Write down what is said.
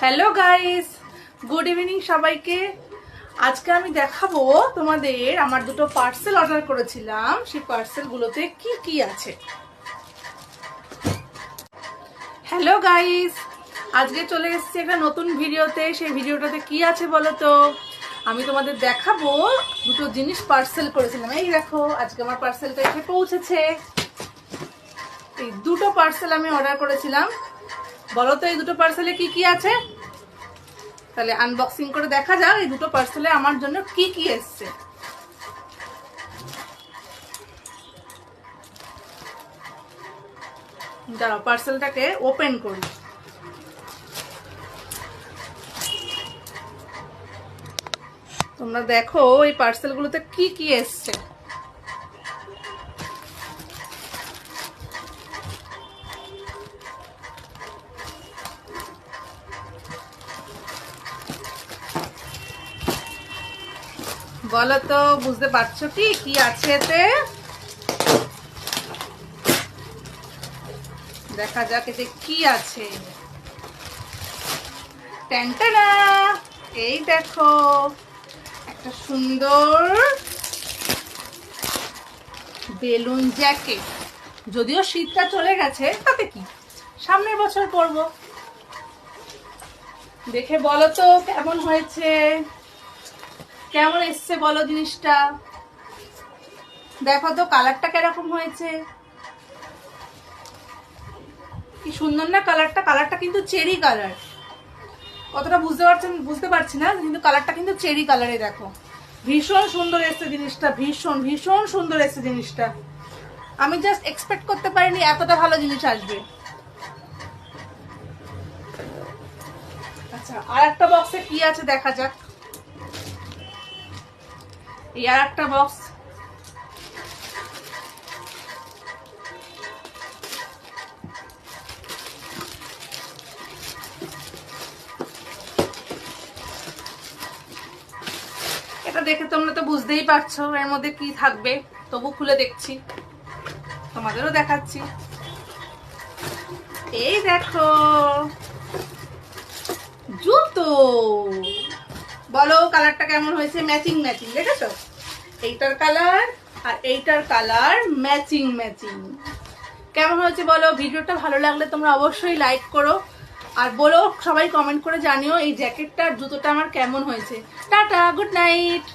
Hello guys, good evening সবাইকে। আজকে আমি দেখাবো তোমাদের আমার দুটো পার্সেল অর্ডার করেছিলাম, সেই পার্সেলগুলোতে কি কি আছে। হ্যালো গাইস, আজকে চলে এসেছি একটা নতুন ভিডিওতে। সেই ভিডিওটাতে কি আছে বলো তো? আমি তোমাদের দেখাবো দুটো জিনিস পার্সেল করেছিলাম। এই দেখো, আজকে আমার পার্সেলটা এসে পৌঁছেছে। এই দুটো পার্সেল আমি অর্ডার করেছিলাম। বলো তো এই দুটো পার্সেলে কি কি আছে? তাহলে আনবক্সিং করে দেখা যাক এই দুটো পার্সেলে আমার জন্য কি কি এসছে। দাঁড়াও, পার্সেলটাকে ওপেন করি। তোমরা দেখো এই পার্সেলগুলোতে কি কি এসছে। বলো তো, বুঝতে পারছো কি কি আছে এতে? দেখা যাক এতে কি আছে। ট্যাংটানা, এই দেখো একটা সুন্দর বেলুন জ্যাকেট। যদিও শীতটা চলে গেছে, তাতে কি, সামনের বছর পরবো। দেখে বলো তো কেমন হয়েছে, কেমন এসছে বলো জিনিসটা। দেখো তো কালারটা কিরকম হয়েছে, কি সুন্দর না কালারটা। কালারটা কিন্তু চেরি কালার। কতটা বুঝতে পারছি না, কিন্তু কালারটা কিন্তু চেরি কালারে। দেখো ভীষণ সুন্দর এসছে জিনিসটা, ভীষণ ভীষণ সুন্দর এসছে জিনিসটা। আমি জাস্ট এক্সপেক্ট করতে পারিনি এতটা ভালো জিনিস আসবে। আচ্ছা, আর একটা বক্সে কি আছে দেখা যাক। এই আর একটা বক্স। এটা দেখে তোমরা তো বুঝতেই পারছো এর মধ্যে কি থাকবে, তবু খুলে দেখছি, তোমাদেরও দেখাচ্ছি। এই দেখো জুতো। বলো কালারটা কেমন হয়েছে? ম্যাচিং ম্যাচিং, দেখেছো? এইটার কালার আর এইটার কালার ম্যাচিং ম্যাচিং। কেমন হয়েছে বলো? ভিডিওটা ভালো লাগলে তোমরা অবশ্যই লাইক করো, আর বলো সবাই কমেন্ট করে জানিও এই জ্যাকেটটা আর জুতোটা আমার কেমন হয়েছে। Tata, good night.